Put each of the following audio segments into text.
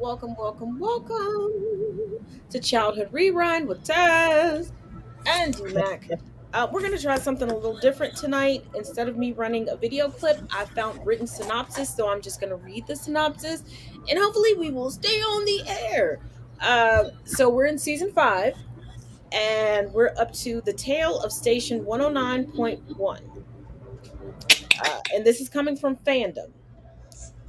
welcome to Childhood Rewind with Taz and DMAC. We're going to try something a little different tonight. Instead of me running a video clip, I found written synopsis, so I'm just going to read the synopsis and hopefully we will stay on the air. So we're in season 5 and we're up to the tale of Station 109.1. And this is coming from fandom.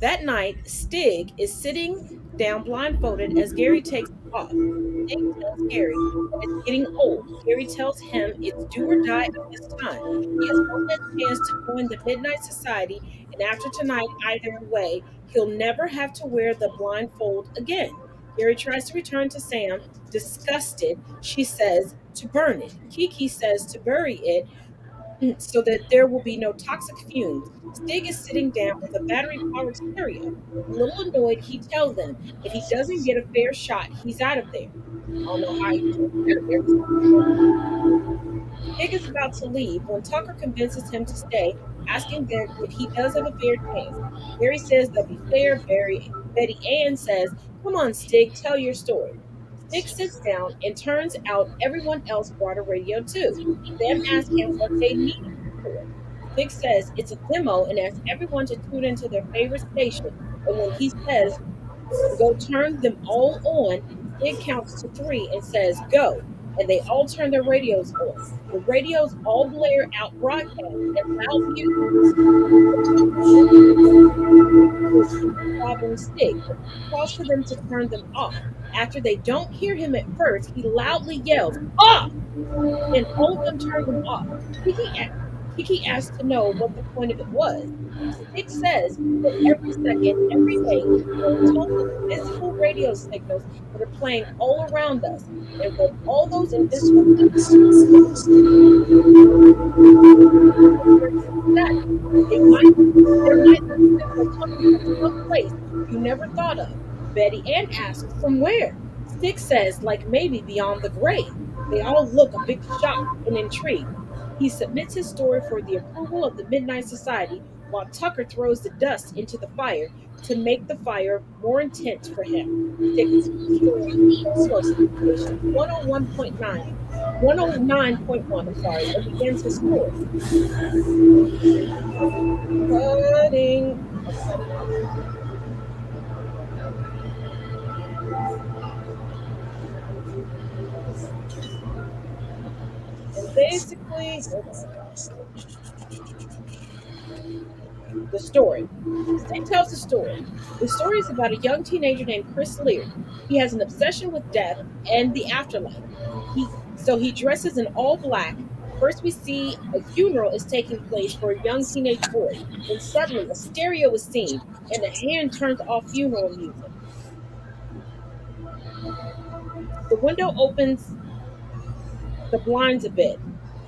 That night, Stig is sitting down blindfolded as Gary takes off. Stig tells Gary that it's getting old. Gary tells him it's do or die at this time. He has one last chance to join the Midnight Society, and after tonight, either way, he'll never have to wear the blindfold again. Gary tries to return to Sam. Disgusted, she says to burn it. Kiki says to bury it so that there will be no toxic fumes. Stig is sitting down with a battery powered stereo. A little annoyed, he tells them if he doesn't get a fair shot, he's out of there. I don't know how he's going to get out of there. Stig is about to leave when Tucker convinces him to stay, asking them if he does have a fair chance. Gary says they'll be fair. Betty Ann says, "Come on, Stig, tell your story." Stig sits down and turns out everyone else brought a radio too. Sam asks him what they need it for. Stig says it's a demo and asks everyone to tune into their favorite station. And when he says go turn them all on, Stig counts to 3 and says go. And they all turn their radios on. The radios all blare out broadcasts and loud music bothering Stig. He calls for them to turn them off. After they don't hear him at first, he loudly yells, "Off!" And all of them turn them off. Kiki asks to know what the point of it was. Stig says that every second, every day, there are tons of invisible radio signals that are playing all around us. And when all those invisible signals, there might be a signal coming from some place you never thought of. Betty Ann asks, "From where?" Stig says, like maybe beyond the grave. They all look a bit shocked and intrigued. He submits his story for the approval of the Midnight Society, while Tucker throws the dust into the fire to make the fire more intense for him. Stig story almost 101.9, 109.1, I'm sorry, and begins his story. Cutting. And basically, the story. Stig tells the story. The story is about a young teenager named Chris Leary. He has an obsession with death and the afterlife. So he dresses in all black. First, we see a funeral is taking place for a young teenage boy. Then suddenly, a stereo is seen, and a hand turns off funeral music. The window opens the blinds a bit.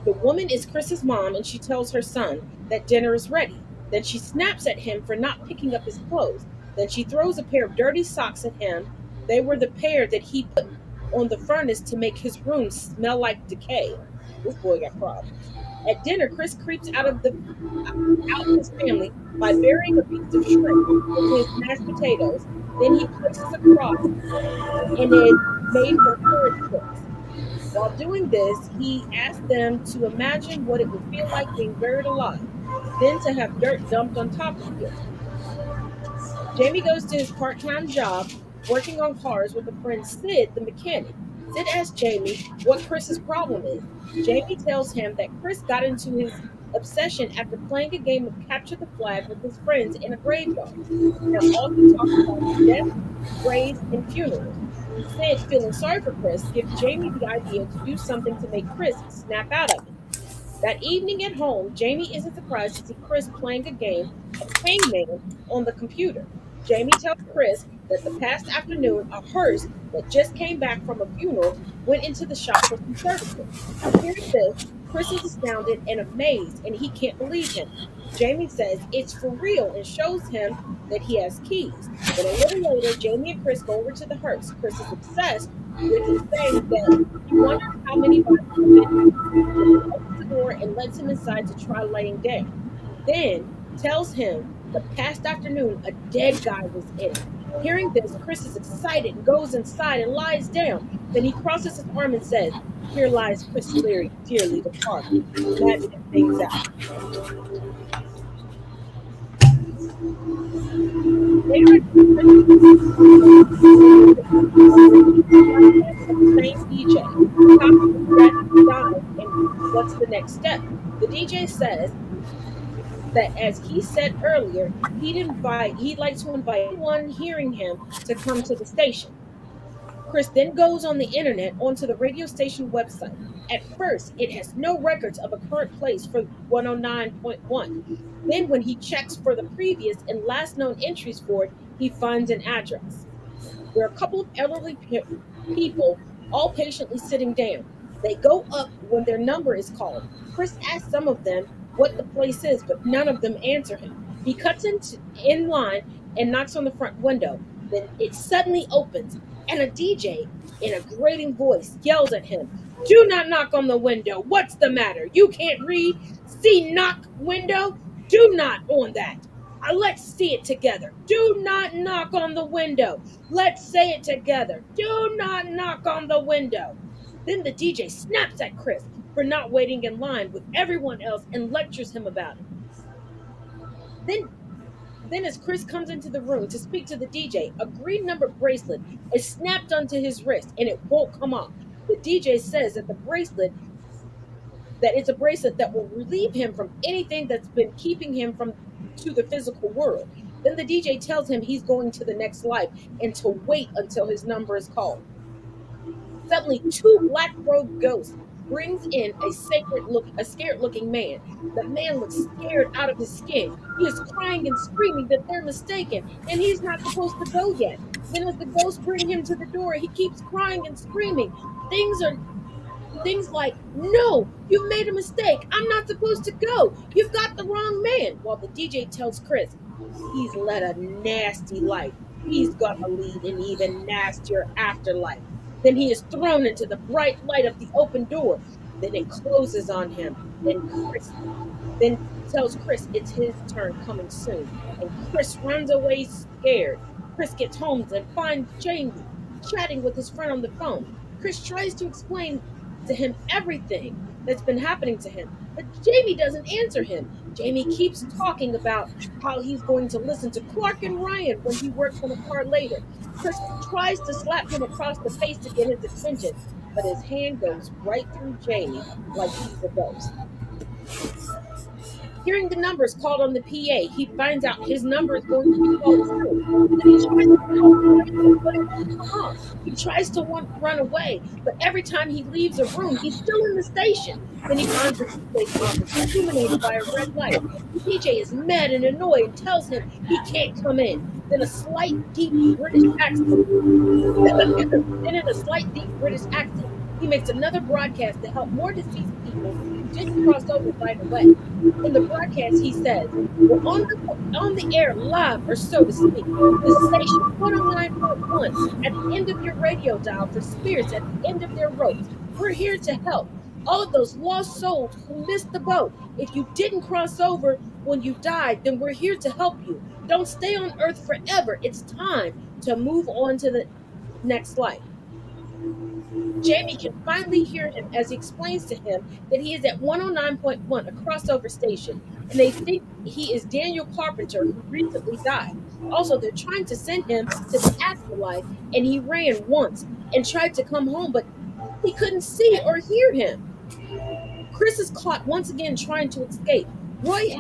The woman is Chris's mom, and she tells her son that dinner is ready. Then she snaps at him for not picking up his clothes. Then she throws a pair of dirty socks at him. They were the pair that he put on the furnace to make his room smell like decay. This boy got problems. At dinner, Chris creeps out his family by burying a piece of shrimp into his mashed potatoes. Then he places a cross and is made for courage cooks. While doing this, he asked them to imagine what it would feel like being buried alive, then to have dirt dumped on top of you. Jamie goes to his part-time job working on cars with a friend Sid, the mechanic. Sid asks Jamie what Chris's problem is. Jamie tells him that Chris got into his obsession after playing a game of capture the flag with his friends in a graveyard. Now all he talks about is death, graves, and funerals. Sid, feeling sorry for Chris, gives Jamie the idea to do something to make Chris snap out of it. That evening at home, Jamie isn't surprised to see Chris playing a game of Hangman on the computer. Jamie tells Chris that the past afternoon, a hearse that just came back from a funeral went into the shop for some services. Hearing this, Chris is astounded and amazed, and he can't believe him. Jamie says it's for real and shows him that he has keys. Then a little later, Jamie and Chris go over to the hearse. Chris is obsessed with it, saying that he wonders how many bodies have been here. So he opens the door and lets him inside to try laying down. Then tells him the past afternoon a dead guy was in it. Hearing this, Chris is excited and goes inside and lies down. Then he crosses his arm and says, "Here lies Chris Leary, dearly departed." Imagining things out. Later, Chris broadcast with the same DJ. Topic is tragedy died, and what's the next step? The DJ says that, as he said earlier, he'd like to invite anyone hearing him to come to the station. Chris then goes on the internet onto the radio station website. At first, it has no records of a current place for 109.1. Then, when he checks for the previous and last known entries for it, he finds an address. There are a couple of people all patiently sitting down. They go up when their number is called. Chris asks some of them what the place is, but none of them answer him. He cuts in line and knocks on the front window. Then it suddenly opens, and a DJ, in a grating voice, yells at him, "Do not knock on the window. What's the matter? You can't read? See, knock window? Do not on that. Let's see it together. Do not knock on the window. Let's say it together. Do not knock on the window." Then the DJ snaps at Chris for not waiting in line with everyone else and lectures him about it. Then, as Chris comes into the room to speak to the DJ, a green numbered bracelet is snapped onto his wrist and it won't come off. The DJ says that it's a bracelet that will relieve him from anything that's been keeping him from to the physical world. Then the DJ tells him he's going to the next life and to wait until his number is called. Suddenly, two black-robed ghosts brings in a scared-looking man. The man looks scared out of his skin. He is crying and screaming that they're mistaken and he's not supposed to go yet. Then, as the ghosts bring him to the door, he keeps crying and screaming. Things like, "No, you've made a mistake. I'm not supposed to go. You've got the wrong man." While the DJ tells Chris he's led a nasty life. He's gonna lead an even nastier afterlife. Then he is thrown into the bright light of the open door. Then it closes on him. Then tells Chris it's his turn coming soon. And Chris runs away scared. Chris gets home and finds Jamie chatting with his friend on the phone. Chris tries to explain to him everything that's been happening to him, but Jamie doesn't answer him. Jamie keeps talking about how he's going to listen to Clark and Ryan when he works on a car later. Chris tries to slap him across the face to get his attention, but his hand goes right through Jamie like he's a ghost. Hearing the numbers called on the PA, he finds out his number is going to be called soon. Then he tries to get off the radio, but it won't come on. He tries to run away, but every time he leaves a room, he's still in the station. Then he finds the station office illuminated by a red light. The DJ is mad and annoyed and tells him he can't come in. Then a slight, deep British accent. Then in a slight, deep British accent, he makes another broadcast to help more deceased people who didn't cross over right away. In the broadcast, he says, "We're on the air live, or so to speak. The station 109.1 at the end of your radio dial for spirits at the end of their ropes. We're here to help all of those lost souls who missed the boat. If you didn't cross over when you died, then we're here to help you. Don't stay on Earth forever. It's time to move on to the next life." Jamie can finally hear him as he explains to him that he is at 109.1, a crossover station, and they think he is Daniel Carpenter, who recently died. Also, they're trying to send him to the afterlife, and he ran once and tried to come home, but he couldn't see or hear him. Chris is caught once again trying to escape. Roy,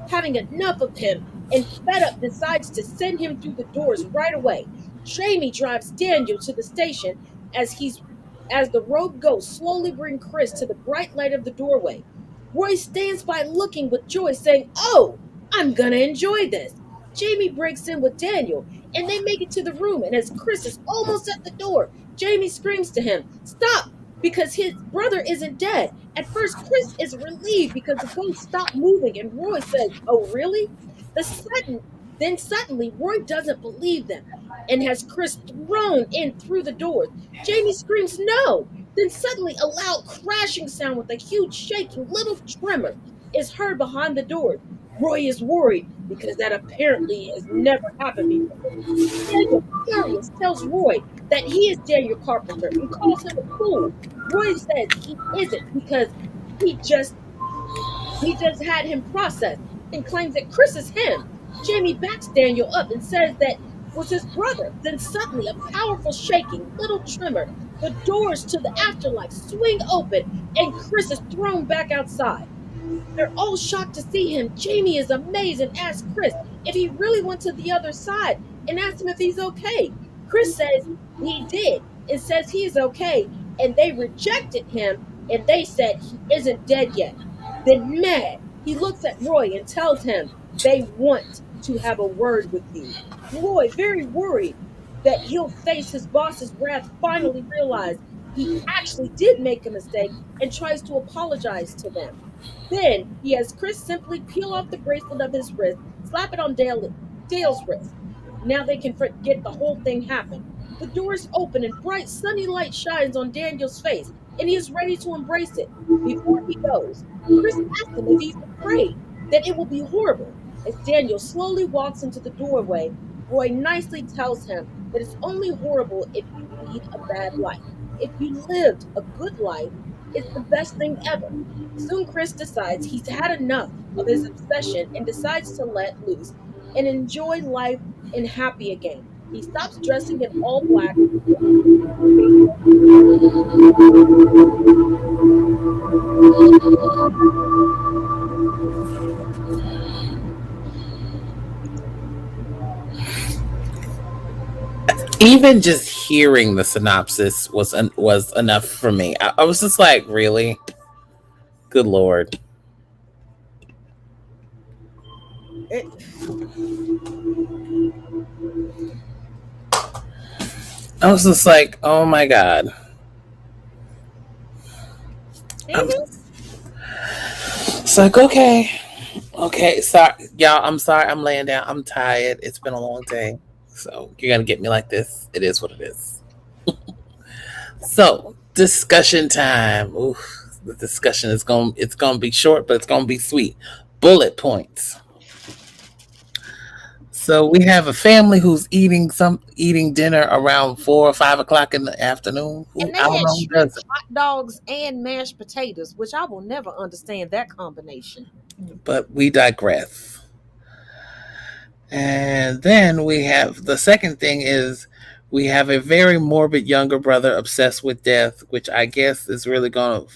having enough of him and fed up, decides to send him through the doors right away. Jamie drives Daniel to the station as the road ghosts slowly bring Chris to the bright light of the doorway. Roy stands by looking with joy, saying, "Oh, I'm gonna enjoy this." Jamie breaks in with Daniel, and they make it to the room, and as Chris is almost at the door, Jamie screams to him, "Stop!" because his brother isn't dead. At first, Chris is relieved because the ghost stopped moving, and Roy says, "Oh, really?" Then suddenly, Roy doesn't believe them and has Chris thrown in through the doors. Jamie screams, "No!" Then suddenly, a loud crashing sound with a huge shaking little tremor is heard behind the doors. Roy is worried because that apparently has never happened before. Daniel, furious, tells Roy that he is Daniel Carpenter and calls him a fool. Roy says he isn't because he just he just had him processed and claims that Chris is him. Jamie backs Daniel up and says that was his brother. Then suddenly a powerful shaking, little tremor, the doors to the afterlife swing open and Chris is thrown back outside. They're all shocked to see him. Jamie is amazed and asks Chris if he really went to the other side and asks him if he's okay. Chris says he did and says he is okay, and they rejected him and they said he isn't dead yet. Then, mad, he looks at Roy and tells him they want to have a word with you. Roy, very worried that he'll face his boss's wrath, finally realizes he actually did make a mistake and tries to apologize to them. Then he has Chris simply peel off the bracelet of his wrist, slap it on Dale's wrist. Now they can forget the whole thing happened. The doors open and bright sunny light shines on Daniel's face, and he is ready to embrace it. Before he goes, Chris asks him if he's afraid that it will be horrible. As Daniel slowly walks into the doorway, Roy nicely tells him that it's only horrible if you lead a bad life. If you lived a good life, it's the best thing ever. Soon Chris decides he's had enough of his obsession and decides to let loose and enjoy life and happy again. He stops dressing in all black. Even just hearing the synopsis was enough for me. I was just like, really, good lord. It, I was just like, oh my god. I'm, mhm. it's like, okay, okay, sorry, y'all. I'm sorry. I'm laying down. I'm tired. It's been a long day, so you're gonna get me like this. It is what it is. So discussion time. Oof, the discussion is going. It's gonna be short, but it's gonna be sweet. Bullet points. So we have a family who's eating dinner around 4 or 5 o'clock in the afternoon. And I they don't had know who shrimp, does it, hot dogs, and mashed potatoes, which I will never understand that combination. but we digress. And then we have the second thing is we have a very morbid younger brother obsessed with death, which I guess is really gonna.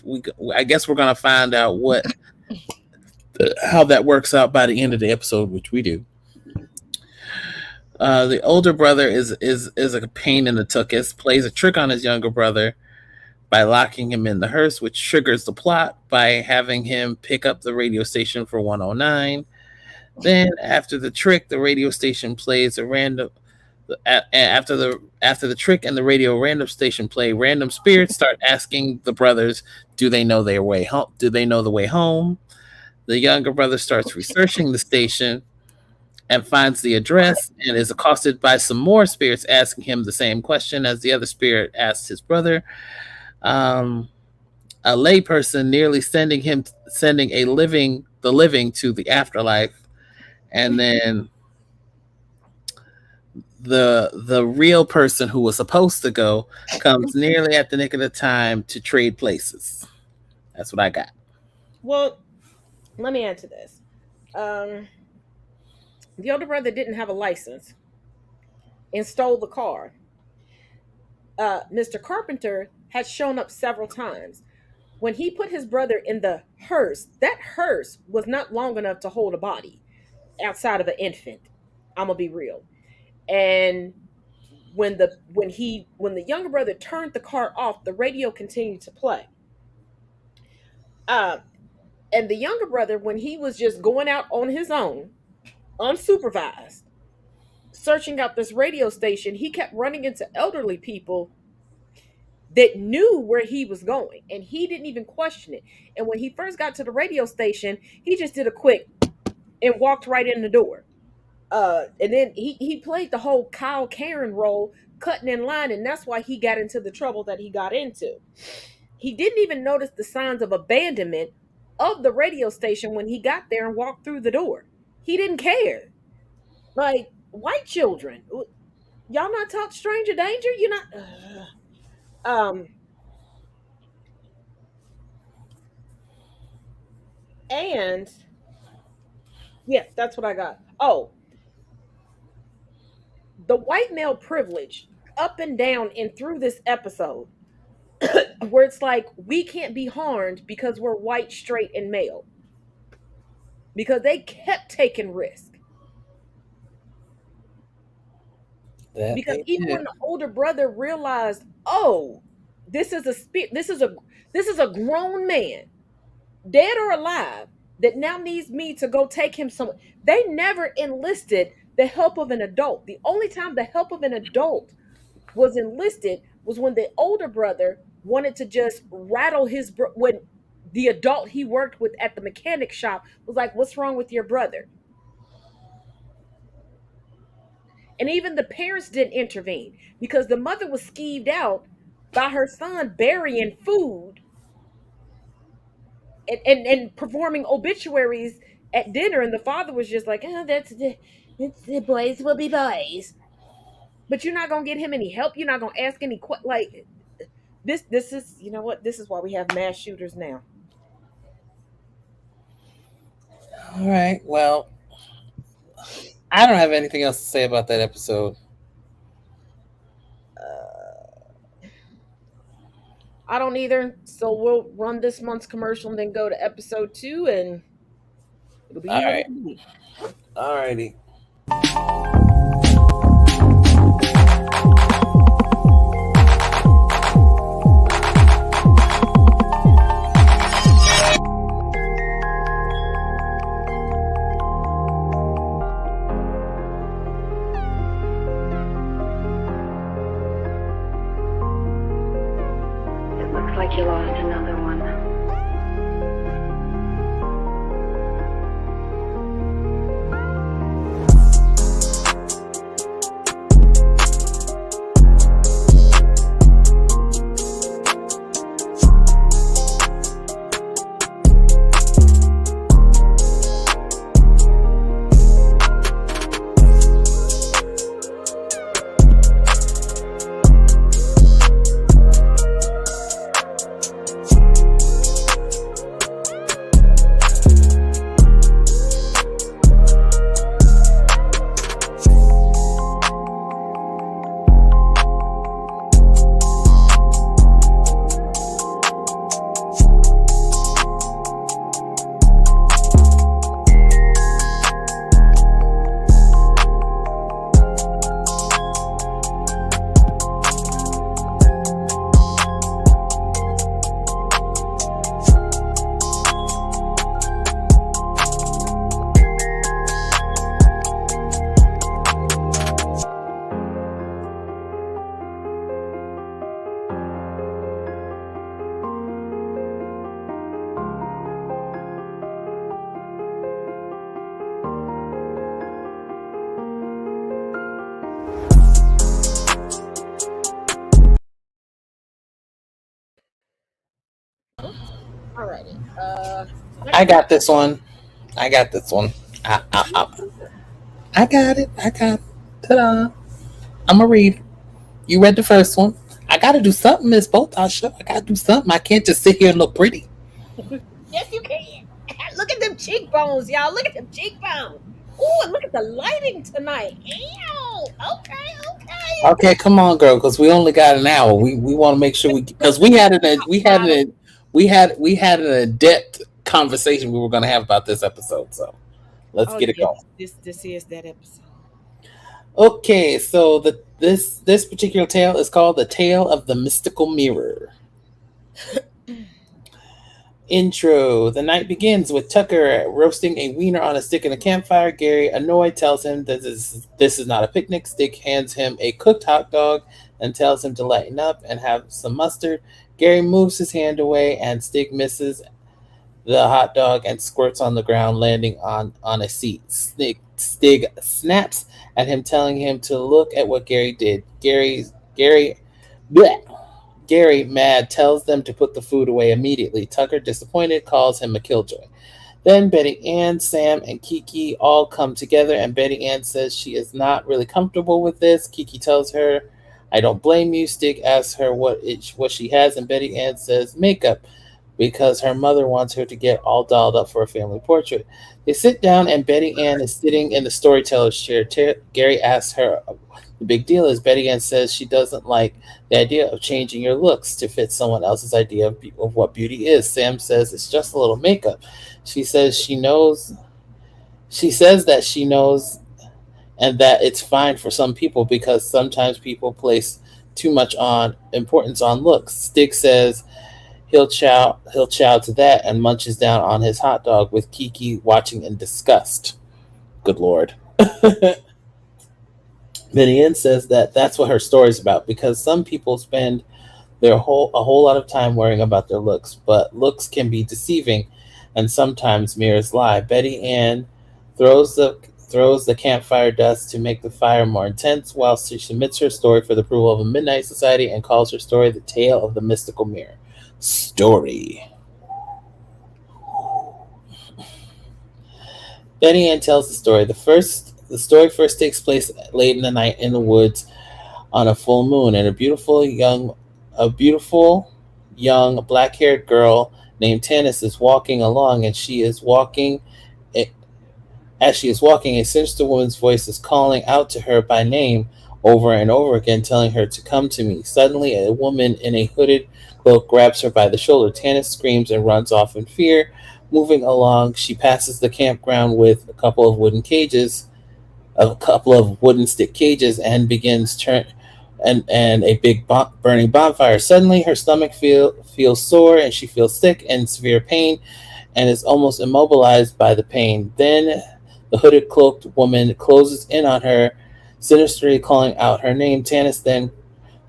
I guess we're gonna find out what how that works out by the end of the episode, which we do. The older brother is a pain in the tuchus, plays a trick on his younger brother by locking him in the hearse, which triggers the plot by having him pick up the radio station for 109. Then, after the trick, the radio station plays a random. After the trick and the radio random station play, random spirits start asking the brothers, "Do they know their way home? Do they know the way home?" The younger brother starts researching the station and finds the address and is accosted by some more spirits asking him the same question as the other spirit asked his brother. Um, a layperson nearly sending the living to the afterlife, and then the real person who was supposed to go comes nearly at the nick of the time to trade places. That's what I got. Well, let me answer this. Um, the older brother didn't have a license and stole the car. Mr. Carpenter had shown up several times. When he put his brother in the hearse, that hearse was not long enough to hold a body outside of an infant. I'm gonna be real. And when the younger brother turned the car off, the radio continued to play. Uh, and the younger brother, when he was just going out on his own, unsupervised, searching out this radio station, he kept running into elderly people that knew where he was going and he didn't even question it. And when he first got to the radio station, he just did a quick and walked right in the door. And then he played the whole Kyle Karen role, cutting in line, and that's why he got into the trouble that he got into. He didn't even notice the signs of abandonment of the radio station when he got there and walked through the door. He didn't care. Like white children, y'all not talk stranger danger. You're not. Um, and yes, that's what I got. Oh, the white male privilege up and down and through this episode, where it's like we can't be harmed because we're white, straight, and male, because they kept taking risk. That Because they even when did. the older brother realized, oh, this is a grown man, dead or alive, that now needs me to go take him somewhere. They never enlisted the help of an adult. The only time the help of an adult was enlisted was when the older brother wanted to just rattle when the adult he worked with at the mechanic shop was like, "What's wrong with your brother?" And even the parents didn't intervene because the mother was skeeved out by her son burying food and performing obituaries at dinner, and the father was just like, "Oh, it's the boys will be boys." But you're not gonna get him any help. You're not gonna ask any like this. This is, you know what? This is why we have mass shooters now. All right. Well, I don't have anything else to say about that episode. Uh, I don't either. So we'll run this month's commercial and then go to episode 2, and it'll be All what right. it'll be. All righty. It looks like you lost another one. Alrighty. I Next up. got this one. I got this one. I got it. I got it. Ta-da. I'm gonna read. You read the first one. I gotta do something, Miss Botasha. I gotta do something. I can't just sit here and look pretty. Yes, you can. Look at them cheekbones, y'all. Look at them cheekbones. Oh, and look at the lighting tonight. Ew. Okay, okay. Okay, come on, girl, because we only got an hour. We want to make sure we because Bottom. we had an in-depth conversation we were going to have about this episode. So let's Oh get it yes, going. this is that episode. Okay, so this particular tale is called the Tale of the Mystical Mirror. Intro. The night begins with Tucker roasting a wiener on a stick in a campfire. Gary, annoyed, tells him that this is not a picnic. Stick hands him a cooked hot dog and tells him to lighten up and have some mustard. Gary moves his hand away and Stick misses the hot dog and squirts on the ground, landing on a seat. Stig snaps at him, telling him to look at what Gary did. Gary, bleh. Gary, mad, tells them to put the food away immediately. Tucker, disappointed, calls him a killjoy. Then Betty Ann, Sam, and Kiki all come together, and Betty Ann says she is not really comfortable with this. Kiki tells her, "I don't blame you." Stick asks her what she has, and Betty Ann says makeup because her mother wants her to get all dolled up for a family portrait. They sit down, and Betty Ann is sitting in the storyteller's chair. Gary asks her the big deal is. Betty Ann says she doesn't like the idea of changing your looks to fit someone else's idea of what beauty is. Sam says it's just a little makeup. She says she knows. She says that she knows and that it's fine for some people because sometimes people place too much on importance on looks. Stig says he'll chow to that and munches down on his hot dog with Kiki watching in disgust. Good lord. Vivian says that that's what her story's about because some people spend a whole lot of time worrying about their looks, but looks can be deceiving and sometimes mirrors lie. Betty Ann throws the campfire dust to make the fire more intense while she submits her story for the approval of a midnight society and calls her story the tale of the mystical mirror. Story. Betty Ann tells the story. The story first takes place late in the night in the woods on a full moon, and a beautiful young black-haired girl named Tanis is walking along, and as she is walking, a sinister woman's voice is calling out to her by name over and over again, telling her to come to me. Suddenly, a woman in a hooded cloak grabs her by the shoulder. Tanis screams and runs off in fear. Moving along, she passes the campground with a couple of wooden stick cages, and begins turn and a big burning bonfire. Suddenly, her stomach feels sore, and she feels sick and severe pain, and is almost immobilized by the pain. Then the hooded cloaked woman closes in on her, sinisterly calling out her name. Tanis then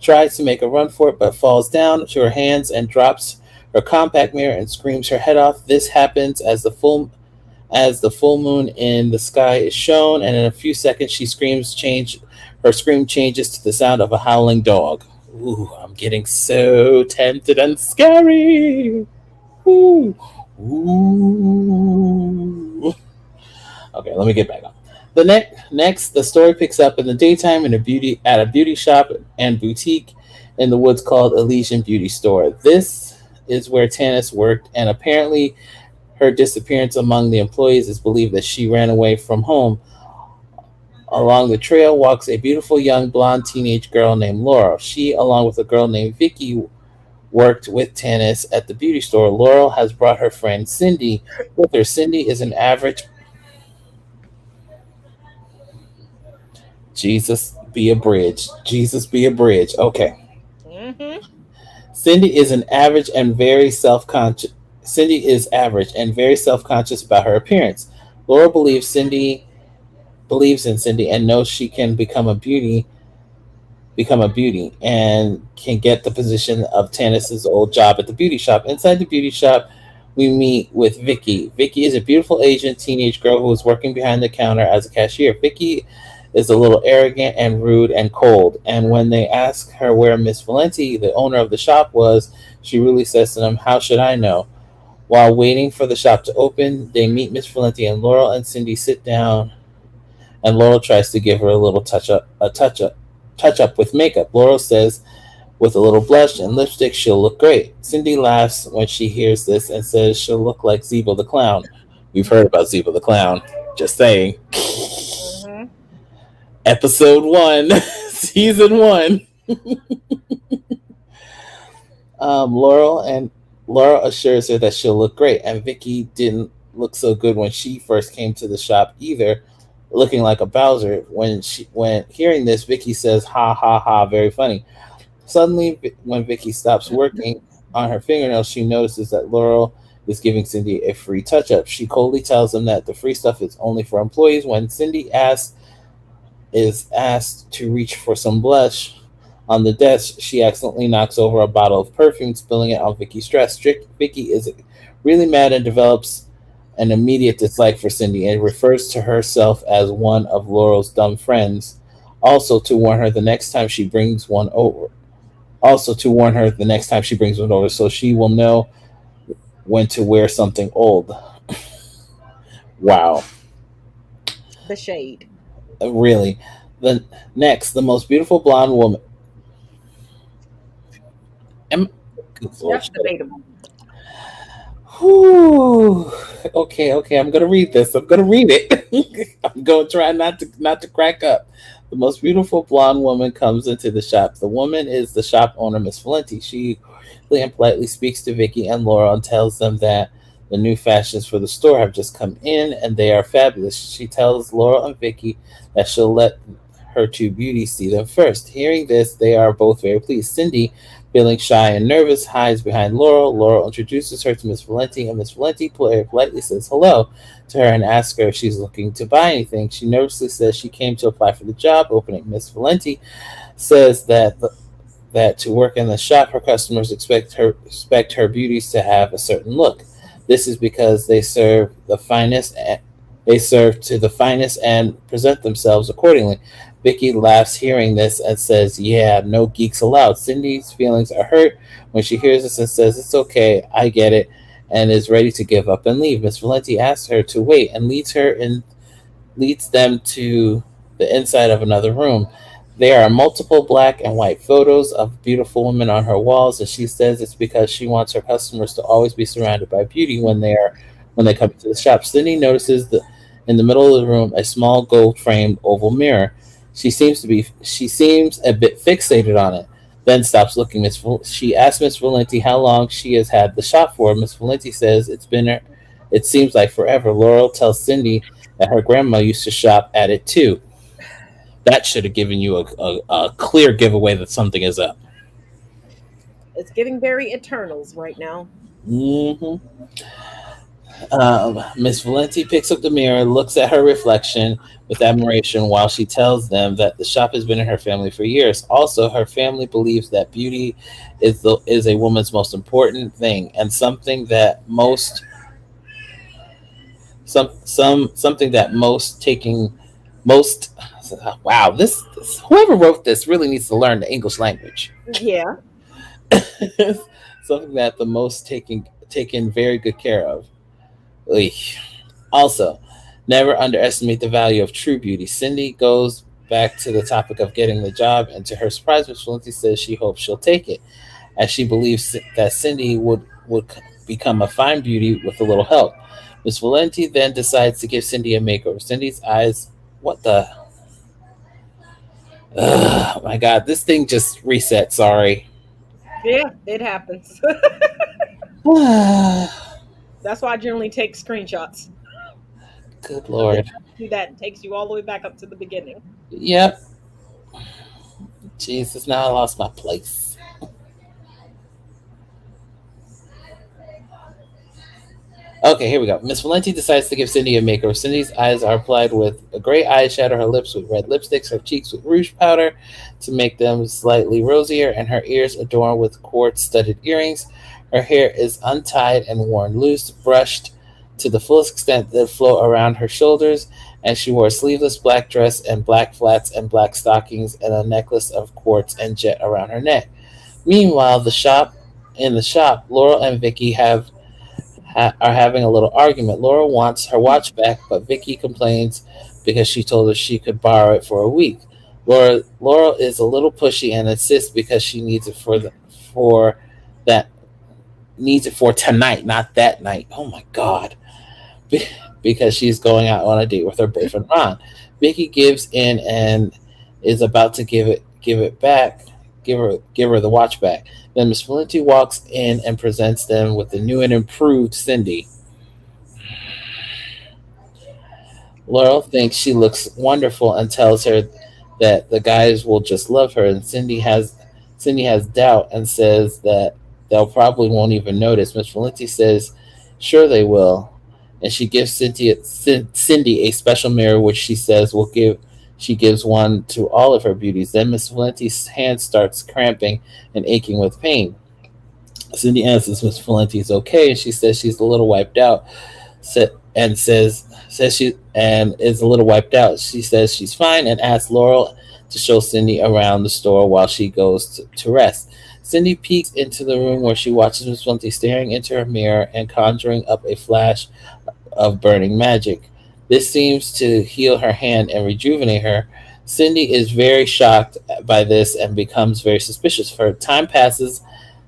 tries to make a run for it, but falls down to her hands and drops her compact mirror and screams her head off. This happens as the full moon in the sky is shown, and in a few seconds her scream changes to the sound of a howling dog. Ooh, I'm getting so tempted and scary. Ooh. Ooh. Okay, let me get back on. Next, the story picks up in the daytime at a beauty shop and boutique in the woods called Elysian Beauty Store. This is where Tanis worked, and apparently her disappearance among the employees is believed that she ran away from home. Along the trail walks a beautiful young blonde teenage girl named Laurel. She, along with a girl named Vicky, worked with Tanis at the beauty store. Laurel has brought her friend Cindy with her. Cindy is an average. Jesus be a bridge. Jesus be a bridge. Okay. Mm-hmm. Cindy is an average and very self conscious. Cindy is average and very self conscious about her appearance. Laura believes in Cindy and knows she can become a beauty and can get the position of Tanis's old job at the beauty shop. Inside the beauty shop, we meet with Vicky. Vicky is a beautiful Asian teenage girl who is working behind the counter as a cashier. Vicky is a little arrogant and rude and cold. And when they ask her where Miss Valenti, the owner of the shop, was, she really says to them, "How should I know?" While waiting for the shop to open, they meet Miss Valenti, and Laurel and Cindy sit down, and Laurel tries to give her a little touch up with makeup. Laurel says with a little blush and lipstick she'll look great. Cindy laughs when she hears this and says she'll look like Zebo the Clown. We've heard about Zebo the Clown. Just saying. Mm-hmm. Episode 1, Season 1. Laurel assures her that she'll look great, and Vicky didn't look so good when she first came to the shop either, looking like a Bowser. When hearing this, Vicky says, "Ha ha ha, very funny." Suddenly, when Vicky stops working on her fingernails, she notices that Laurel is giving Cindy a free touch-up. She coldly tells them that the free stuff is only for employees. When Cindy is asked to reach for some blush on the desk, she accidentally knocks over a bottle of perfume, spilling it on Vicky's dress. Vicky is really mad and develops an immediate dislike for Cindy and refers to herself as one of Laurel's dumb friends. Also to warn her the next time she brings one over. So she will know when to wear something old. Wow, The shade. really. The next, the most beautiful blonde woman. Am, good Lord, That's shut up. debatable. Whew. Okay, okay. I'm gonna read this. I'm gonna read it. I'm gonna try not to crack up. The most beautiful blonde woman comes into the shop. The woman is the shop owner, Miss Valenti. She and politely speaks to Vicky and Laura and tells them that the new fashions for the store have just come in and they are fabulous. She tells Laura and Vicky that she'll let her two beauties see them first. Hearing this, they are both very pleased. Cindy, feeling shy and nervous, hides behind Laurel. Laurel introduces her to Miss Valenti, and Miss Valenti politely says hello to her and asks her if she's looking to buy anything. She nervously says she came to apply for the job opening. Miss Valenti says that to work in the shop, her customers expect her beauties to have a certain look. This is because they serve to the finest and present themselves accordingly. Vicky laughs hearing this and says, "Yeah, no geeks allowed." Cindy's feelings are hurt when she hears this and says, "It's okay, I get it," and is ready to give up and leave. Miss Valenti asks her to wait and leads them to the inside of another room. There are multiple black and white photos of beautiful women on her walls, and she says it's because she wants her customers to always be surrounded by beauty when they come to the shop. Cindy notices in the middle of the room a small gold framed oval mirror. She seems a bit fixated on it. Then stops looking. She asks Miss Valenti how long she has had the shop for. Miss Valenti says it seems like forever. Laurel tells Cindy that her grandma used to shop at it too. That should have given you a clear giveaway that something is up. It's getting very Eternals right now. hmm Miss Valenti picks up the mirror, looks at her reflection with admiration while she tells them that the shop has been in her family for years. Also, her family believes that beauty is a woman's most important thing and something that most wow this whoever wrote this really needs to learn the English language. Yeah. Something that the most taken very good care of. Eesh. Also, never underestimate the value of true beauty. Cindy goes back to the topic of getting the job, and to her surprise, Miss Valenti says she hopes she'll take it, as she believes that Cindy would become a fine beauty with a little help. Miss Valenti then decides to give Cindy a makeover. Cindy's eyes, what the? Ugh, my God, this thing just reset. Sorry. Yeah, it happens. Good That's why I generally take screenshots. Because Lord. do that and takes you all the way back up to the beginning. Yep. Jesus, now I lost my place. Okay, here we go. Miss Valenti decides to give Cindy a makeover. Cindy's eyes are applied with a gray eyeshadow, her lips with red lipsticks, her cheeks with rouge powder to make them slightly rosier, and her ears adorned with quartz-studded earrings. Her hair is untied and worn loose, brushed to the fullest extent that flow around her shoulders, and she wore a sleeveless black dress and black flats and black stockings and a necklace of quartz and jet around her neck. Meanwhile, in the shop, Laurel and Vicky are having a little argument. Laura wants her watch back, but Vicky complains because she told her she could borrow it for a week. Laura is a little pushy and insists because she needs it for that needs it for tonight, not that night. Oh my God. Because she's going out on a date with her boyfriend Ron. Vicky gives in and is about to give it back, give her the watch back. Then Miss Valenti walks in and presents them with the new and improved Cindy. Laurel thinks she looks wonderful and tells her that the guys will just love her, and Cindy has doubt and says that they'll probably won't even notice. Miss Valenti says, "Sure they will," and she gives Cindy a special mirror, which she says will give. She gives one to all of her beauties. Then Miss Valenti's hand starts cramping and aching with pain. Cindy asks Miss Valenti is okay, and she says she's a little wiped out. And says she and is a little wiped out. She says she's fine and asks Laurel to show Cindy around the store while she goes to rest. Cindy peeks into the room where she watches Miss Valenti staring into her mirror and conjuring up a flash of burning magic. This seems to heal her hand and rejuvenate her. Cindy is very shocked by this and becomes very suspicious. For time passes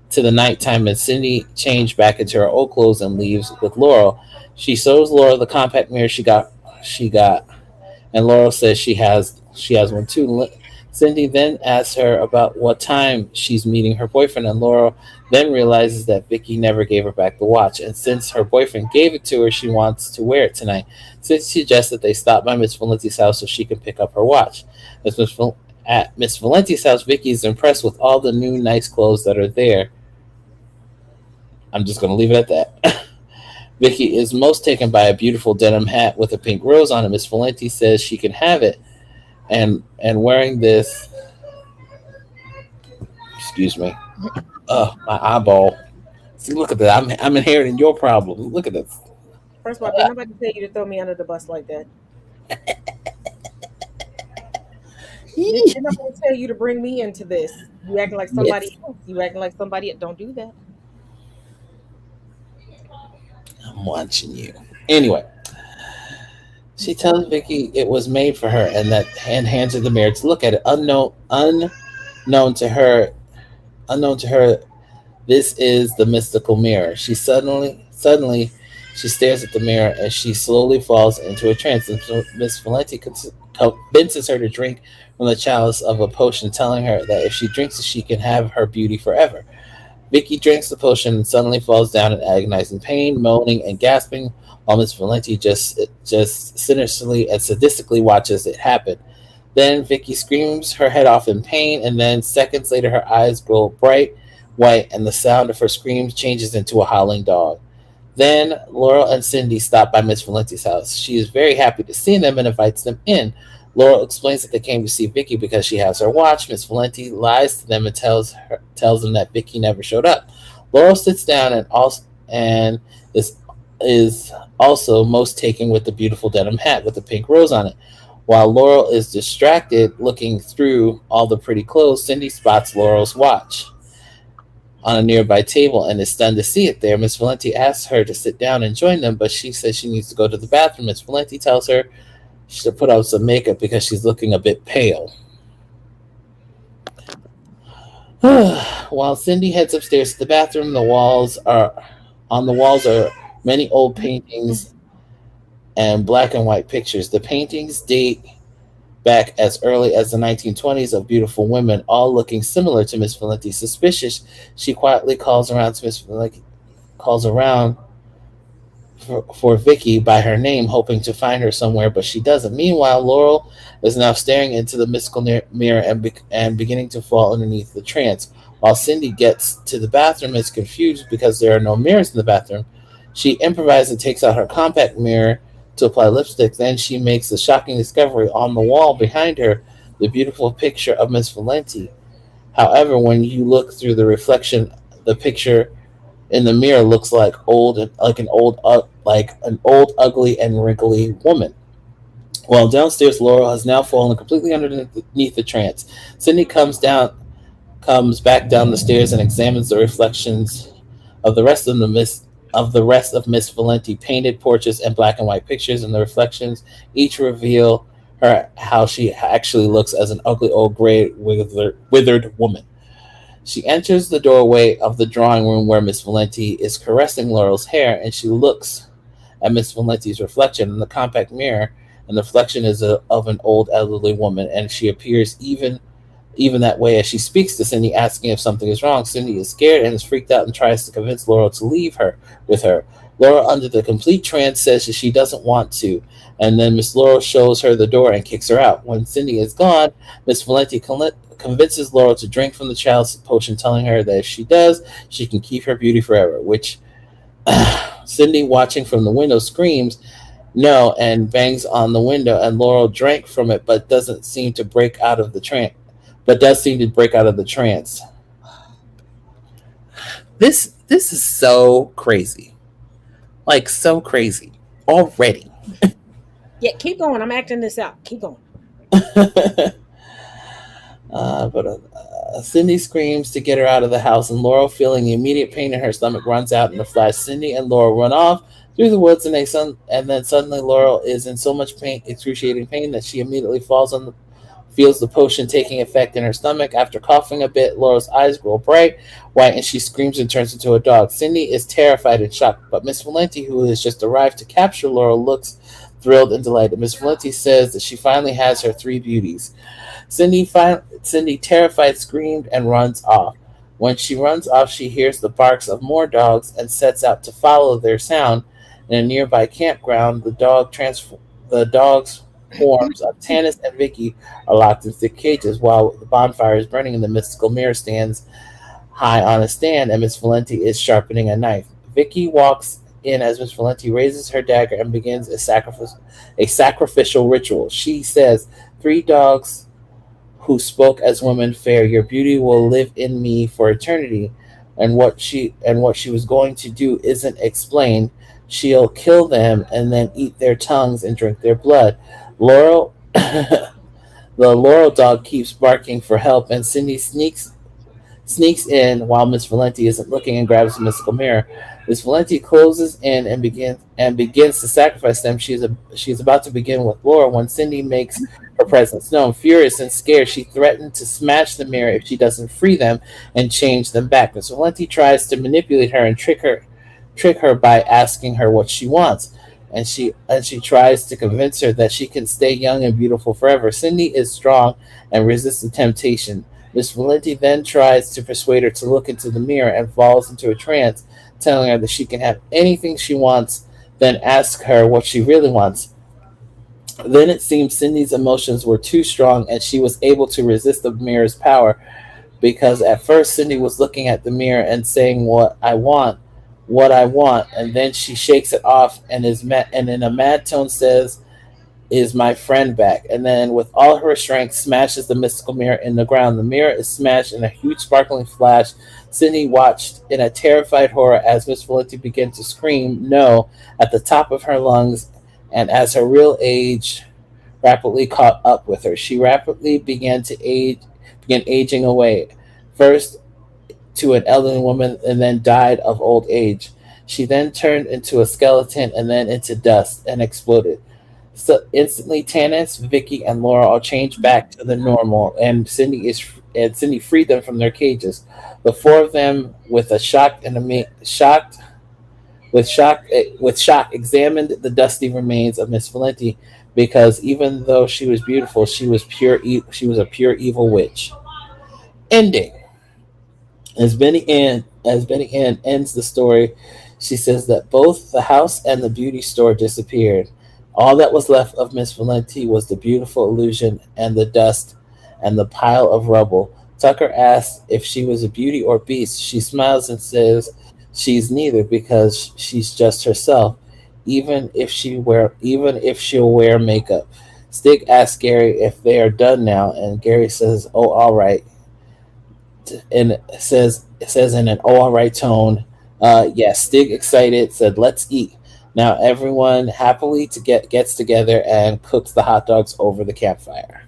to the nighttime, and Cindy changed back into her old clothes and leaves with Laurel. She shows Laurel the compact mirror she got, and Laurel says she has one too. Cindy then asks her about what time she's meeting her boyfriend, and Laurel then realizes that Vicky never gave her back the watch, and since her boyfriend gave it to her, she wants to wear it tonight. Cindy suggests that they stop by Miss Valenti's house so she can pick up her watch. As at Miss Valenti's house, Vicky is impressed with all the new nice clothes that are there. I'm just going to leave it at that. Vicky is most taken by a beautiful denim hat with a pink rose on it. Miss Valenti says she can have it, and wearing this, excuse me, my eyeball. See, look at that. I'm inheriting your problem. Look at this. First of all, did nobody tell you to throw me under the bus like that? Did nobody tell you to bring me into this? You acting like Yes, somebody else. You acting like somebody else. Don't do that. I'm watching you. Anyway, she tells Vicky it was made for her, and hands her the mirror to look at it. Unknown to her, unknown to her, this is the mystical mirror. Suddenly, she stares at the mirror and she slowly falls into a trance. And so Miss Valenti convinces her to drink from the chalice of a potion, telling her that if she drinks it, she can have her beauty forever. Vicky drinks the potion and suddenly falls down in agonizing pain, moaning and gasping, while Miss Valenti just sinisterly and sadistically watches it happen. Then Vicky screams her head off in pain, and then seconds later her eyes grow bright white, and the sound of her screams changes into a howling dog. Then Laurel and Cindy stop by Miss Valenti's house. She is very happy to see them and invites them in. Laurel explains that they came to see Vicky because she has her watch. Miss Valenti lies to them and tells them that Vicky never showed up. Laurel sits down and is also most taken with the beautiful denim hat with the pink rose on it. While Laurel is distracted looking through all the pretty clothes, Cindy spots Laurel's watch on a nearby table and is stunned to see it there. Miss Valenti asks her to sit down and join them, but she says she needs to go to the bathroom. Miss Valenti tells her she should put on some makeup because she's looking a bit pale. While Cindy heads upstairs to the bathroom, the walls are many old paintings and black and white pictures. The paintings date back as early as the 1920s of beautiful women, all looking similar to Miss Valenti. Suspicious, she quietly calls around for Vicky by her name, hoping to find her somewhere, but she doesn't. Meanwhile, Laurel is now staring into the mystical mirror and beginning to fall underneath the trance. While Cindy gets to the bathroom, is confused because there are no mirrors in the bathroom. She improvises and takes out her compact mirror to apply lipstick. Then she makes the shocking discovery on the wall behind her, the beautiful picture of Miss Valenti. However, when you look through the reflection, the picture in the mirror looks like an old ugly and wrinkly woman. While downstairs, Laurel has now fallen completely underneath the trance. Cindy comes back down the stairs and examines the reflections of the rest of Miss Valenti painted portraits and black and white pictures, and the reflections each reveal her how she actually looks as an ugly old gray withered woman. She enters the doorway of the drawing room where Miss Valenti is caressing Laurel's hair, and she looks at Miss Valenti's reflection in the compact mirror, and the reflection is of an old elderly woman, and she appears even that way as she speaks to Cindy, asking if something is wrong. Cindy is scared and is freaked out and tries to convince Laurel to leave her with her. Laurel, under the complete trance, says that she doesn't want to, and then Miss Laurel shows her the door and kicks her out. When Cindy is gone, Miss Valenti convinces Laurel to drink from the chalice potion, telling her that if she does, she can keep her beauty forever. Which Cindy, watching from the window, screams no and bangs on the window, and Laurel drank from it, but doesn't seem to break out of the trance. But does seem to break out of the trance. This is so crazy, like so crazy already. Yeah, keep going. I'm acting this out. Keep going. But Cindy screams to get her out of the house, and Laurel, feeling the immediate pain in her stomach, runs out in a flash. Cindy and Laurel run off through the woods, and then suddenly Laurel is in so much pain, excruciating pain, that she immediately falls on the feels the potion taking effect in her stomach. After coughing a bit, Laurel's eyes grow bright white, and she screams and turns into a dog. Cindy is terrified and shocked, but Miss Valenti, who has just arrived to capture Laurel, looks thrilled and delighted. Miss Valenti says that she finally has her three beauties. Cindy, terrified, screamed and runs off. When she runs off, she hears the barks of more dogs and sets out to follow their sound. In a nearby campground, the dogs forms of Tanis and Vicky are locked in thick cages while the bonfire is burning and the mystical mirror stands high on a stand and Miss Valenti is sharpening a knife. Vicky walks in as Miss Valenti raises her dagger and begins a sacrificial ritual. She says, "Three dogs who spoke as women fair, your beauty will live in me for eternity." And what she was going to do isn't explained. She'll kill them and then eat their tongues and drink their blood. Laurel the Laurel dog keeps barking for help, and Cindy sneaks in while Miss Valenti isn't looking and grabs the mystical mirror. Miss Valenti closes in and begins to sacrifice them. She's about to begin with Laura when Cindy makes her presence known. Furious and scared, she threatened to smash the mirror if she doesn't free them and change them back. Miss Valenti tries to manipulate her and trick her by asking her what she wants. And she tries to convince her that she can stay young and beautiful forever. Cindy is strong and resists the temptation. Miss Valenti then tries to persuade her to look into the mirror and falls into a trance, telling her that she can have anything she wants, then asks her what she really wants. Then it seems Cindy's emotions were too strong and she was able to resist the mirror's power, because at first Cindy was looking at the mirror and saying, what I want," and then she shakes it off and in a mad tone says, "Is my friend back?" And then, with all her strength, smashes the mystical mirror in the ground. The mirror is smashed in a huge sparkling flash. Cindy watched in a terrified horror as Miss Valenti began to scream "No" at the top of her lungs, and as her real age rapidly caught up with her, she rapidly began aging away. First to an elderly woman and then died of old age. She then turned into a skeleton and then into dust and exploded. So instantly, Tanis, Vicky, and Laura are changed back to the normal, and Cindy freed them from their cages. The four of them, with a shocked and shocked with shock, examined the dusty remains of Miss Valenti, because even though she was beautiful, she was a pure evil witch. Ending. As Betty Ann ends the story, she says that both the house and the beauty store disappeared. All that was left of Miss Valenti was the beautiful illusion and the dust and the pile of rubble. Tucker asks if she was a beauty or beast. She smiles and says she's neither, because she's just herself, even if she'll wear makeup. Stig asks Gary if they are done now, and Gary says, "Oh, all right," and it says in an "oh, all right" tone. Yes, Stig, excited, said, "Let's eat." Now everyone happily gets together and cooks the hot dogs over the campfire.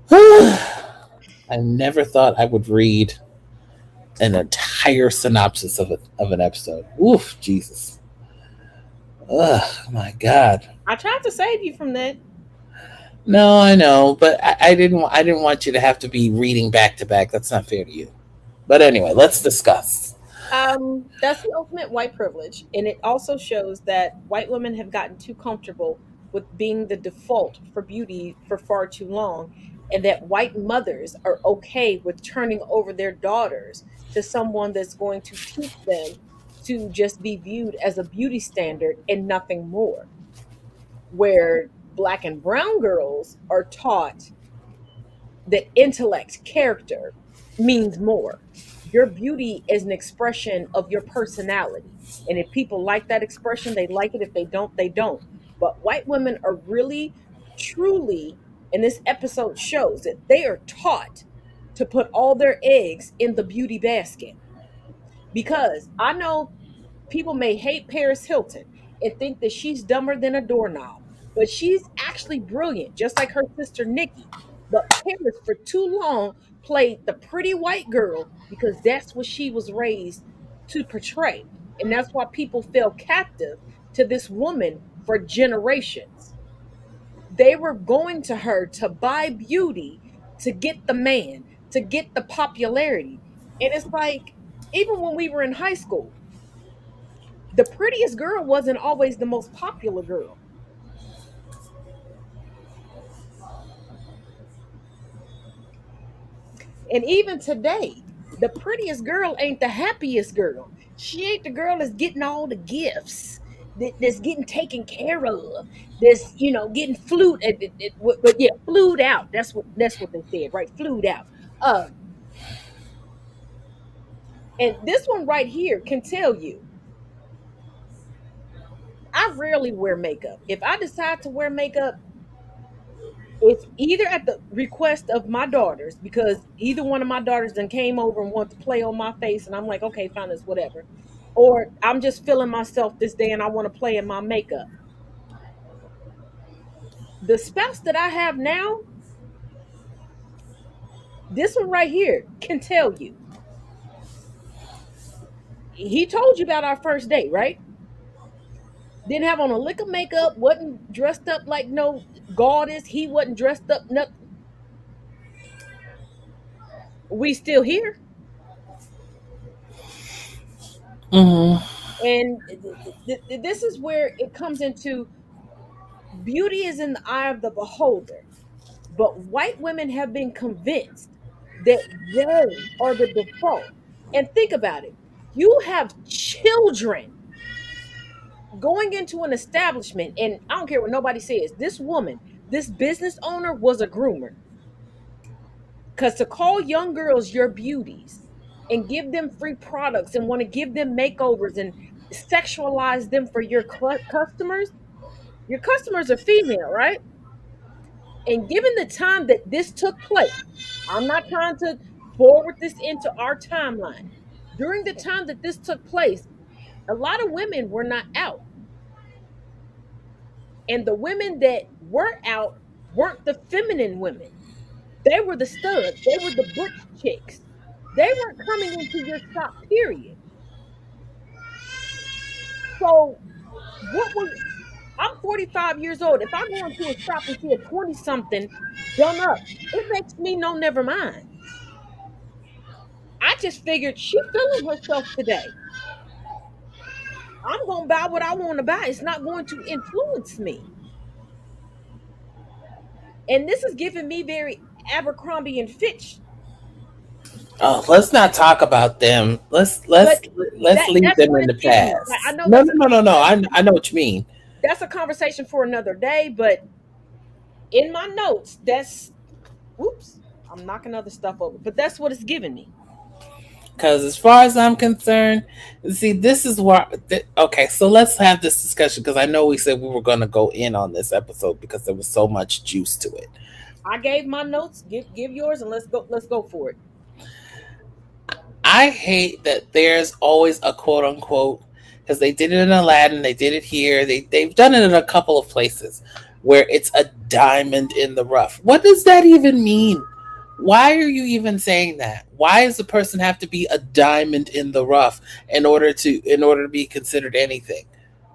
I never thought I would read an entire synopsis of an episode. Oof, Jesus. Oh my God. I tried to save you from that. No, I know, but I didn't want you to have to be reading back to back. That's not fair to you. But anyway, let's discuss. That's the ultimate white privilege, and it also shows that white women have gotten too comfortable with being the default for beauty for far too long, and that white mothers are okay with turning over their daughters to someone that's going to teach them to just be viewed as a beauty standard and nothing more. Where black and brown girls are taught that intellect, character means more. Your beauty is an expression of your personality. And if people like that expression, they like it. If they don't, they don't. But white women are really, truly, and this episode shows that they are taught to put all their eggs in the beauty basket. Because I know people may hate Paris Hilton and think that she's dumber than a doorknob, but she's actually brilliant, just like her sister Nikki. But Paris, for too long, played the pretty white girl because that's what she was raised to portray. And that's why people fell captive to this woman for generations. They were going to her to buy beauty, to get the man, to get the popularity. And it's like, even when we were in high school, the prettiest girl wasn't always the most popular girl. And even today, the prettiest girl ain't the happiest girl. She ain't the girl that's getting all the gifts, that's getting taken care of, that's getting but yeah, flued out. That's what they said, right? Flued out. Um, and this one right here can tell you, I rarely wear makeup. If I decide to wear makeup, it's either at the request of my daughters, because either one of my daughters then came over and want to play on my face, and I'm like, okay, fine, it's whatever. Or I'm just feeling myself this day and I want to play in my makeup. The spouse that I have now, this one right here can tell you. He told you about our first date, right? Didn't have on a lick of makeup, wasn't dressed up like no goddess. He wasn't dressed up nothing. We still here. Mm. And this is where it comes into, beauty is in the eye of the beholder. But white women have been convinced that they are the default. And think about it. You have children going into an establishment, and I don't care what nobody says. This woman, this business owner was a groomer. Because to call young girls your beauties and give them free products and want to give them makeovers and sexualize them for your customers are female, right? And given the time that this took place, I'm not trying to forward this into our timeline. During the time that this took place, a lot of women were not out. And the women that were out weren't the feminine women. They were the studs. They were the butch chicks. They weren't coming into your shop, period. So what was I'm 45 years old. If I go into a shop and see a 20 something done up, it makes me know never mind. I just figured she feeling herself today. I'm gonna buy what I want to buy. It's not going to influence me. And this is giving me very Abercrombie and Fitch. Oh, let's not talk about them. Let's But let's let's leave that's them what in the it's giving me. Like, I past. know No, no, no, no, no. I know what you mean. that's a conversation for another day, but in my notes, that's whoops, I'm knocking other stuff over. But that's what it's giving me. Because as far as I'm concerned, see, this is why. Okay, so let's have this discussion because I know we said we were going to go in on this episode because there was so much juice to it. I gave my notes. Give yours and let's go for it. I hate that there's always a quote unquote because they did it in Aladdin, they did it here, they've done it in a couple of places where it's a diamond in the rough. What does that even mean? Why are you even saying that? Why does the person have to be a diamond in the rough in order to be considered anything?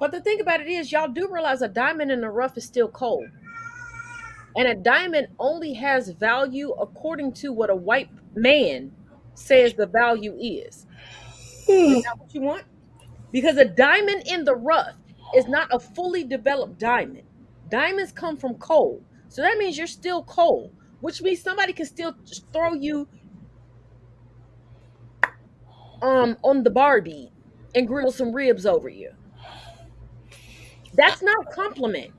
But the thing about it is, y'all do realize a diamond in the rough is still cold. And a diamond only has value according to what a white man says the value is. Is that what you want? Because a diamond in the rough is not a fully developed diamond. Diamonds come from coal. So that means you're still coal, which means somebody can still throw you on the Barbie and grill some ribs over you. That's not a compliment.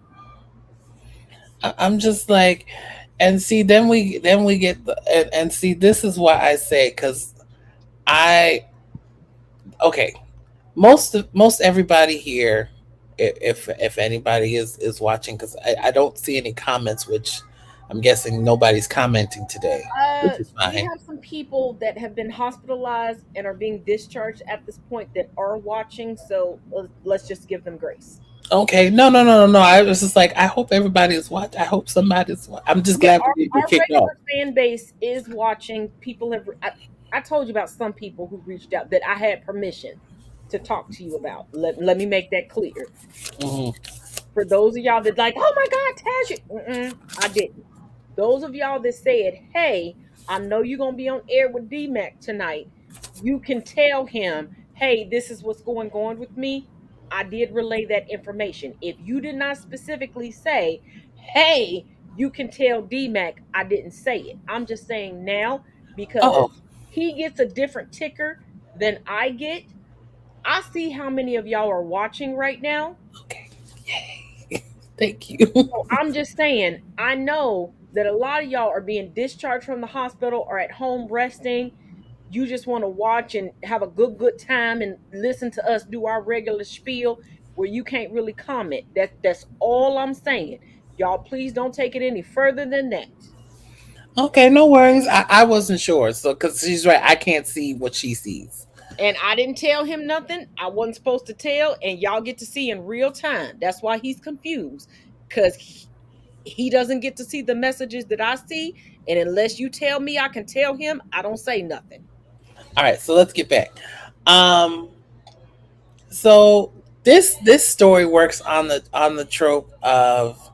I'm just like, and see, then we get and see, this is why I say because I okay, most everybody here, if anybody is watching, because I don't see any comments, which I'm guessing nobody's commenting today, which is We fine. have some people that have been hospitalized and are being discharged at this point that are watching, so let's just give them grace. Okay, no, no, no, no, no. I was just like, I hope everybody is watching. I hope somebody's. I'm just Yeah, glad we didn't get our kicked off. regular fan base is watching. People have. I told you about some people who reached out that I had permission to talk to you about. Let me make that clear. Hmm. For those of y'all that like, oh my God, Tash, I didn't. Those of y'all that said, hey, I know you're gonna be on air with DMAC tonight. You can tell him, hey, this is what's going on with me. I did relay that information. If you did not specifically say, hey, you can tell DMAC, I didn't say it. I'm just saying now Oh, because he gets a different ticker than I get. I see how many of y'all are watching right now. okay. Yay. Thank you. So I'm just saying, I know that a lot of y'all are being discharged from the hospital or at home resting. You just want to watch and have a good time and listen to us do our regular spiel where you can't really comment. That's all I'm saying. Y'all please don't take it any further than that. Okay, no worries. I wasn't sure. So, because she's right, I can't see what she sees. And I didn't tell him nothing I wasn't supposed to tell, and y'all get to see in real time. That's why he's confused because he doesn't get to see the messages that I see. And unless you tell me I can tell him, I don't say nothing. All right, so let's get back. Um, so this story works on the trope of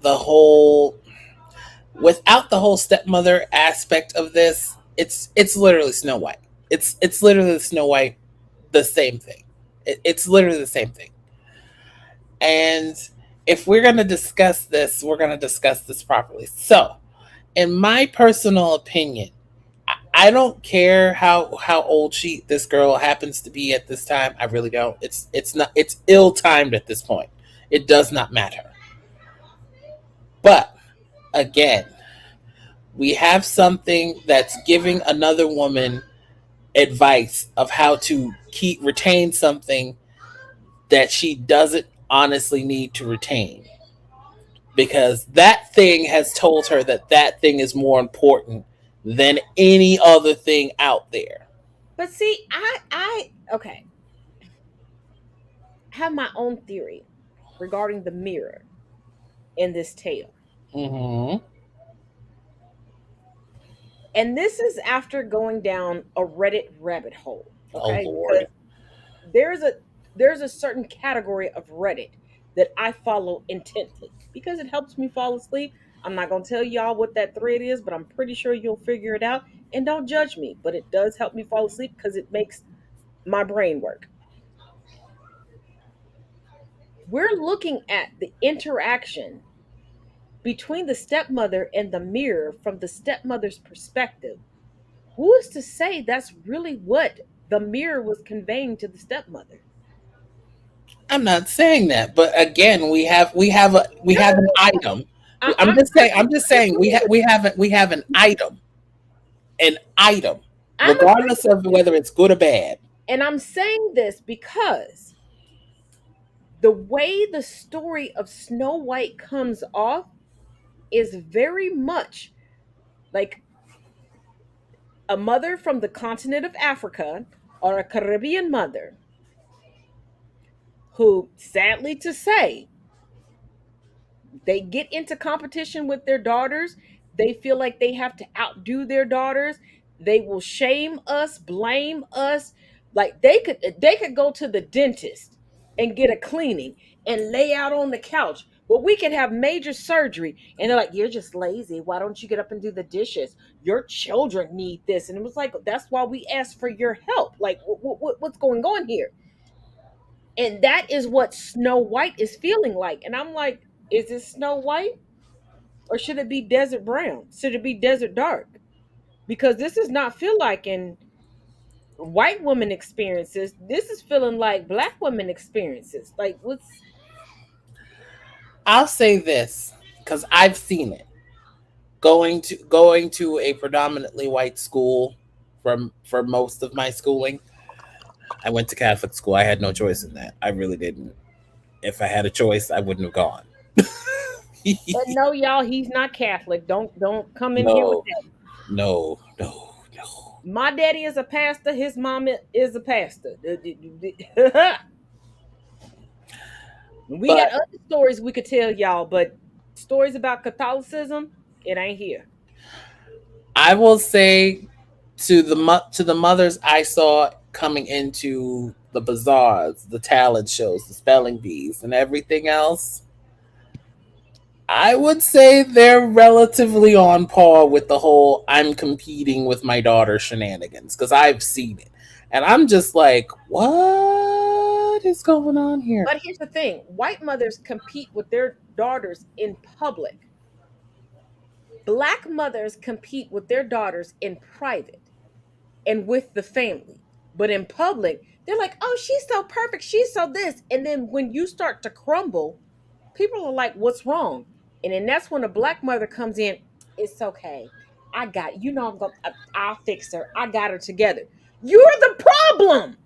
the whole without the whole stepmother aspect of this. It's literally Snow White. It's literally Snow White, the same thing. It's literally the same thing. And if we're going to discuss this, we're going to discuss this properly. So, in my personal opinion, I don't care how old this girl happens to be at this time. I really don't. It's ill timed at this point. It does not matter. But again, we have something that's giving another woman advice of how to keep retain something that she doesn't honestly need to retain, because that thing has told her that that thing is more important than any other thing out there. But see, I okay, have my own theory regarding the mirror in this tale. Hmm. And this is after going down a Reddit rabbit hole, Oh okay? Lord. Because there's a there's a certain category of Reddit that I follow intently because it helps me fall asleep. I'm not going to tell y'all what that thread is, but I'm pretty sure you'll figure it out, and don't judge me, but it does help me fall asleep because it makes my brain work. We're looking at the interaction between the stepmother and the mirror from the stepmother's perspective. Who is to say that's really what the mirror was conveying to the stepmother? I'm not saying that, but again, we No, no, have an no. item. I'm just I'm saying we have an item, I'm regardless agreeing with of you. whether it's good or bad. And I'm saying this because the way the story of Snow White comes off is very much like a mother from the continent of Africa or a Caribbean mother who, sadly to say, they get into competition with their daughters. They feel like they have to outdo their daughters. They will shame us, blame us. Like they could go to the dentist and get a cleaning and lay out on the couch. But we could have major surgery and they're like, you're just lazy. Why don't you get up and do the dishes? Your children need this. And it was like, that's why we asked for your help. Like, what's going on here? And that is what Snow White is feeling like. And I'm like, is it Snow White or should it be Desert Brown? Should it be Desert Dark? Because this does not feel like in white woman experiences. This is feeling like black women experiences. Like what's I'll say this because I've seen it. Going to a predominantly white school for most of my schooling. I went to Catholic school. I had no choice in that. I really didn't. If I had a choice, I wouldn't have gone. And no, y'all, he's not Catholic. Don't come in here with No, that. no, no, no. My daddy is a pastor. His mom is a pastor. We got But other stories we could tell y'all, but stories about Catholicism, it ain't here. I will say to the mothers I saw coming into the bazaars, the talent shows, the spelling bees, and everything else, I would say they're relatively on par with the whole I'm competing with my daughter shenanigans because I've seen it. And I'm just like, what is going on here? But here's the thing: white mothers compete with their daughters in public. Black mothers compete with their daughters in private and with the family. But in public, they're like, oh, she's so perfect. She's so this. And then when you start to crumble, people are like, what's wrong? And then that's when a black mother comes in. It's okay. I got, you know, I'll fix her. I got her together. You're the problem.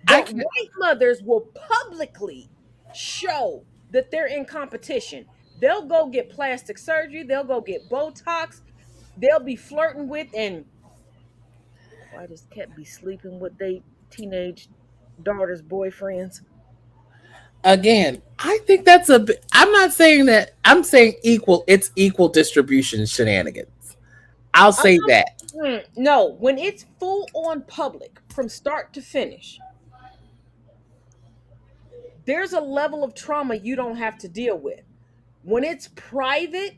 I But can white mothers will publicly show that they're in competition. They'll go get plastic surgery. They'll go get Botox. They'll be flirting with, and why does Cat be sleeping with they teenage daughter's boyfriends? again, I think that's I'm not saying that. I'm saying equal. It's equal distribution shenanigans. I'll I'm say that. no, when it's full on public from start to finish, there's a level of trauma you don't have to deal with. When it's private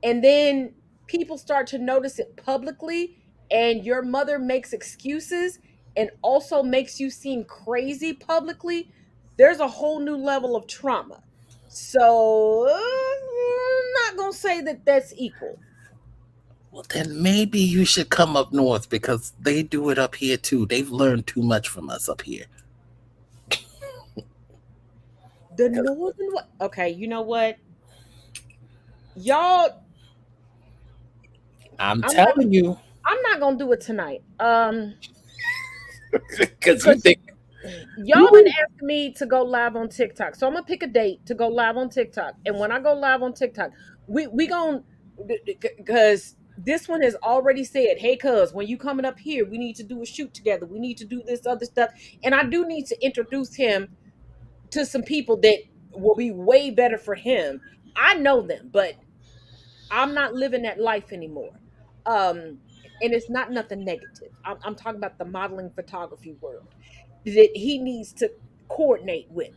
and then people start to notice it publicly, and your mother makes excuses and also makes you seem crazy publicly, there's a whole new level of trauma. So I'm not gonna say that that's equal. Well, then maybe you should come up north because they do it up here too. They've learned too much from us up here. The northern what? Okay, you know what, y'all. I'm I'm not. telling you, I'm not gonna do it tonight. because you Because think y'all been you asking me to go live on TikTok, so I'm gonna pick a date to go live on TikTok. And when I go live on TikTok, we gon' because this one has already said, "Hey, cuz when you coming up here, we need to do a shoot together. We need to do this other stuff." And I do need to introduce him to some people that will be way better for him. I know them, but I'm not living that life anymore. And it's not nothing negative. I'm talking about the modeling photography world that he needs to coordinate with.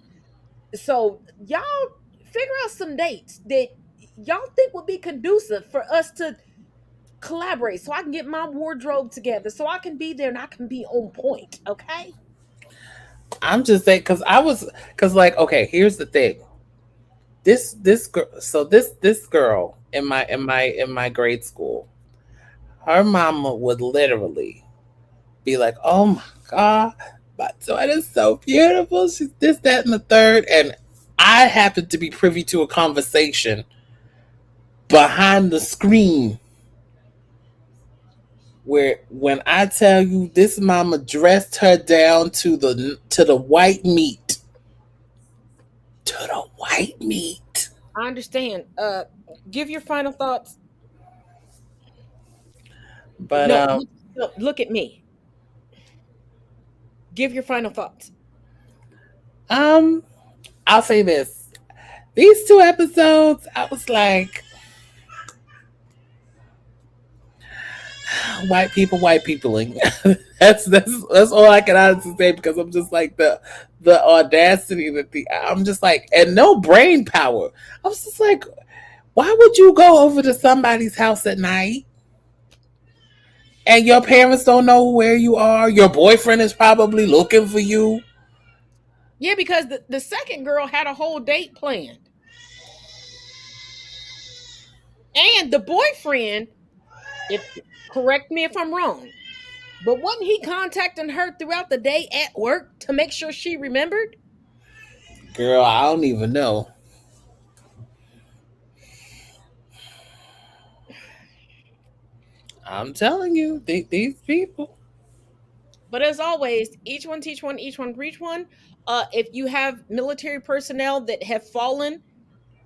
So y'all figure out some dates that y'all think would be conducive for us to collaborate so I can get my wardrobe together so I can be there and I can be on point, okay? I'm just saying because I was because like okay, here's the thing. This girl, so this girl in my grade school, her mama would literally be like, "Oh my god, my daughter's so beautiful. She's this, that, and the third." And I happened to be privy to a conversation behind the screen where when I tell you this mama dressed her down to the white meat. To the white meat. I understand. Give your final thoughts. But No, no, look at me. Give your final thoughts. um I'll say this. These two episodes, I was like, white peopling. That's all I can honestly say because I'm just like the audacity that the I'm just like and no brain power. I was just like, why would you go over to somebody's house at night and your parents don't know where you are? Your boyfriend is probably looking for you. Yeah, because the second girl had a whole date planned. And the boyfriend, if correct me if I'm wrong, but wasn't he contacting her throughout the day at work to make sure she remembered? Girl, I don't even know. I'm telling you, these people. But as always, each one teach one, each one preach one. If you have military personnel that have fallen,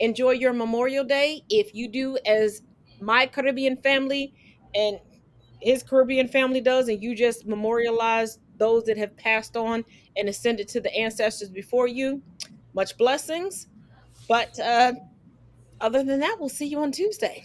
Enjoy your Memorial Day. If you do as my Caribbean family and his Caribbean family does, and you just memorialize those that have passed on and ascended to the ancestors before you, much blessings. But other than that, we'll see you on Tuesday.